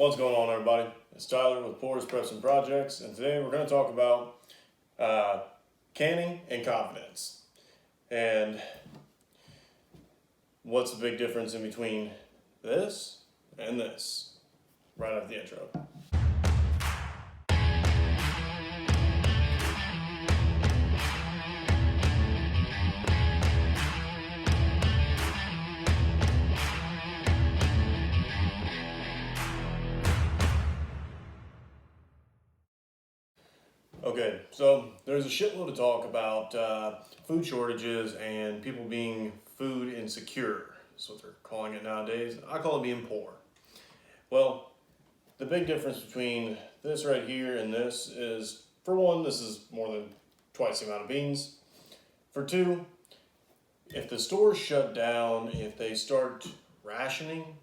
What's going on, everybody? It's Tyler with Pours Preps and Projects, and today we're going to talk about canning and confidence. And what's the big difference in between this and this? Right after the intro. Okay, so there's a shitload of talk about food shortages and people being food insecure. That's what they're calling it nowadays. I call it being poor. Well, the big difference between this right here and this is, for one, this is more than twice the amount of beans. For two, if the stores shut down, if they start rationing,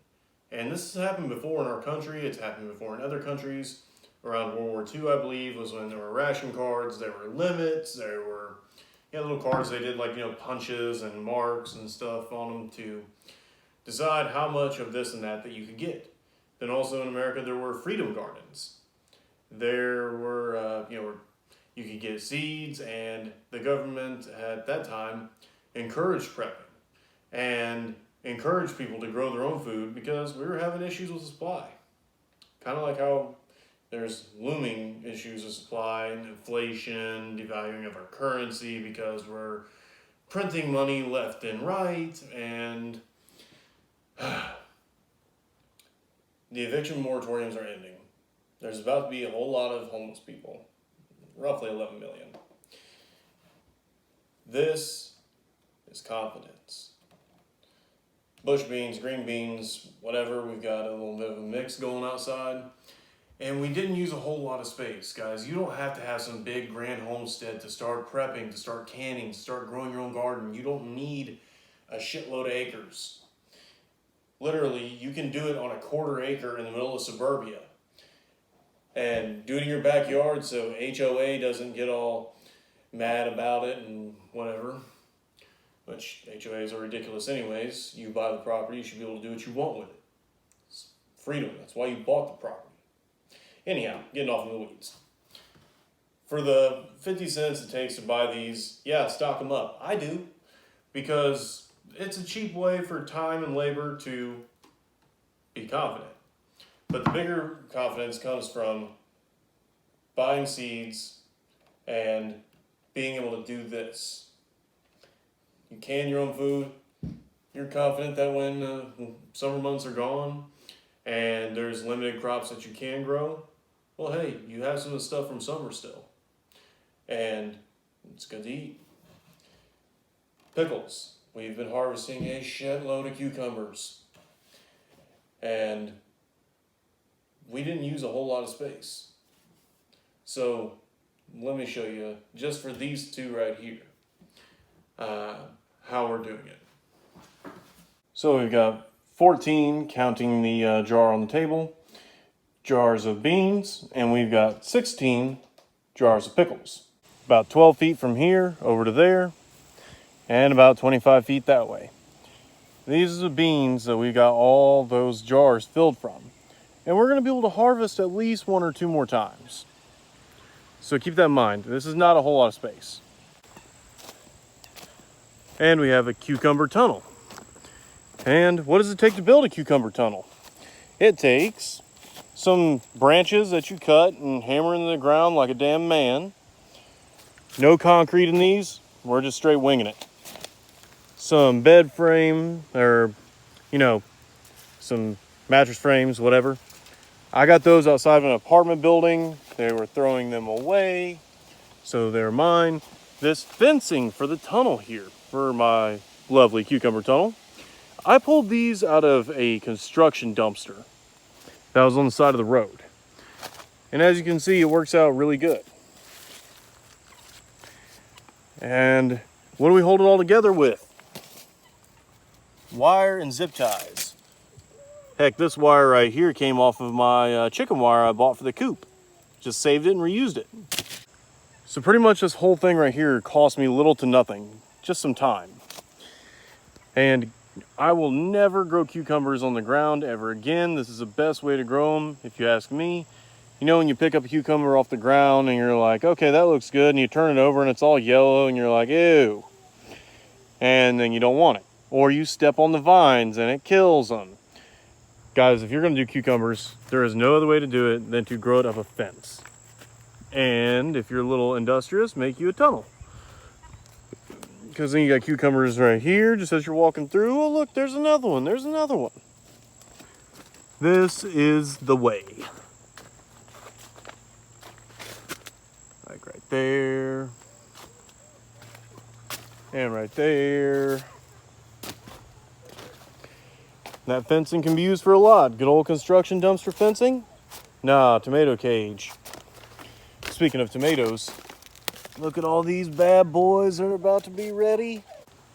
and this has happened before in our country, it's happened before in other countries. Around World War II, I believe, was when there were ration cards, there were limits, there were little cards they did like, punches and marks and stuff on them to decide how much of this and that you could get. Then also in America, there were freedom gardens. There were, you could get seeds, and the government at that time encouraged prepping and encouraged people to grow their own food because we were having issues with supply. Kind of like how there's looming issues of supply and inflation, devaluing of our currency because we're printing money left and right, and the eviction moratoriums are ending. There's about to be a whole lot of homeless people, roughly 11 million. This is confidence. Bush beans, green beans, whatever, we've got a little bit of a mix going outside. And we didn't use a whole lot of space, guys. You don't have to have some big grand homestead to start prepping, to start canning, to start growing your own garden. You don't need a shitload of acres. Literally, you can do it on a quarter acre in the middle of suburbia. And do it in your backyard so HOA doesn't get all mad about it and whatever. Which HOAs are ridiculous anyways. You buy the property, you should be able to do what you want with it. It's freedom. That's why you bought the property. Anyhow, getting off in the weeds. For the 50 cents it takes to buy these, yeah, stock them up. I do, because it's a cheap way for time and labor to be confident. But the bigger confidence comes from buying seeds and being able to do this. You can your own food. You're confident that when summer months are gone and there's limited crops that you can grow, well, hey, you have some of the stuff from summer still. And it's good to eat. Pickles. We've been harvesting a shitload of cucumbers. And we didn't use a whole lot of space. So let me show you, just for these two right here, how we're doing it. So we've got 14, counting the jar on the table, jars of beans, and we've got 16 jars of pickles. About 12 feet from here over to there, and about 25 feet that way. These are the beans that we got all those jars filled from. And we're going to be able to harvest at least one or two more times. So keep that in mind. This is not a whole lot of space. And we have a cucumber tunnel. And what does it take to build a cucumber tunnel? It takes some branches that you cut and hammer into the ground like a damn man. No concrete in these. We're just straight winging it. Some bed frame or, some mattress frames, whatever. I got those outside of an apartment building. They were throwing them away, so they're mine. This fencing for the tunnel here, for my lovely cucumber tunnel, I pulled these out of a construction dumpster that was on the side of the road. And as you can see, it works out really good. And what do we hold it all together with? Wire and zip ties. Heck, this wire right here came off of my chicken wire I bought for the coop. Just saved it and reused it. So pretty much this whole thing right here cost me little to nothing, just some time. And I will never grow cucumbers on the ground ever again. This is the best way to grow them, if you ask me. You know, when you pick up a cucumber off the ground and you're like, okay, that looks good, and you turn it over and it's all yellow and you're like, ew. And then you don't want it. Or you step on the vines and it kills them. Guys, if you're gonna do cucumbers, there is no other way to do it than to grow it up a fence. And if you're a little industrious, make you a tunnel. Because then you got cucumbers right here, just as you're walking through. Oh, look, there's another one. There's another one. This is the way. Like right there. And right there. That fencing can be used for a lot. Good old construction dumpster fencing? Nah, tomato cage. Speaking of tomatoes, look at all these bad boys that are about to be ready.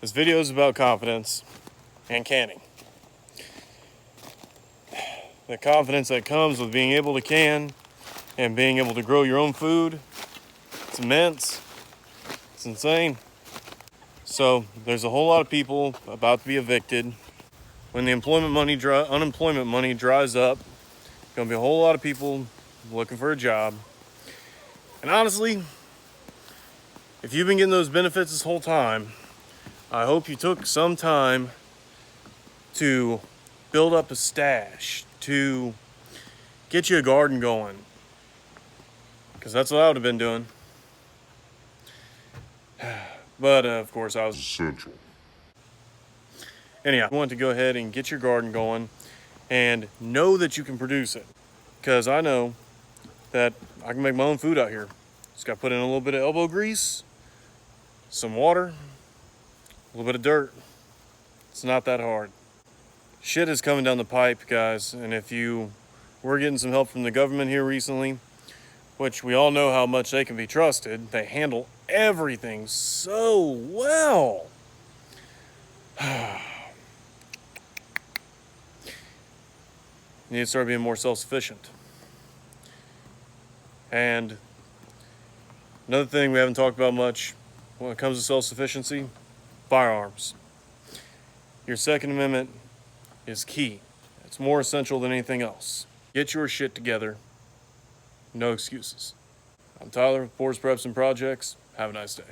This video is about confidence and canning. The confidence that comes with being able to can and being able to grow your own food, it's immense. It's insane. So there's a whole lot of people about to be evicted. When the unemployment money dries up, there's gonna be a whole lot of people looking for a job. And honestly, if you've been getting those benefits this whole time, I hope you took some time to build up a stash, to get you a garden going. Because that's what I would have been doing. But of course I was essential. Anyhow, I want to go ahead and get your garden going and know that you can produce it. Because I know that I can make my own food out here. Just got to put in a little bit of elbow grease, some water, a little bit of dirt. It's not that hard. Shit is coming down the pipe, guys. And if you were getting some help from the government here recently, which we all know how much they can be trusted, they handle everything so well. You need to start being more self-sufficient. And another thing we haven't talked about much when it comes to self-sufficiency, firearms. Your Second Amendment is key. It's more essential than anything else. Get your shit together. No excuses. I'm Tyler with Forest Preps and Projects. Have a nice day.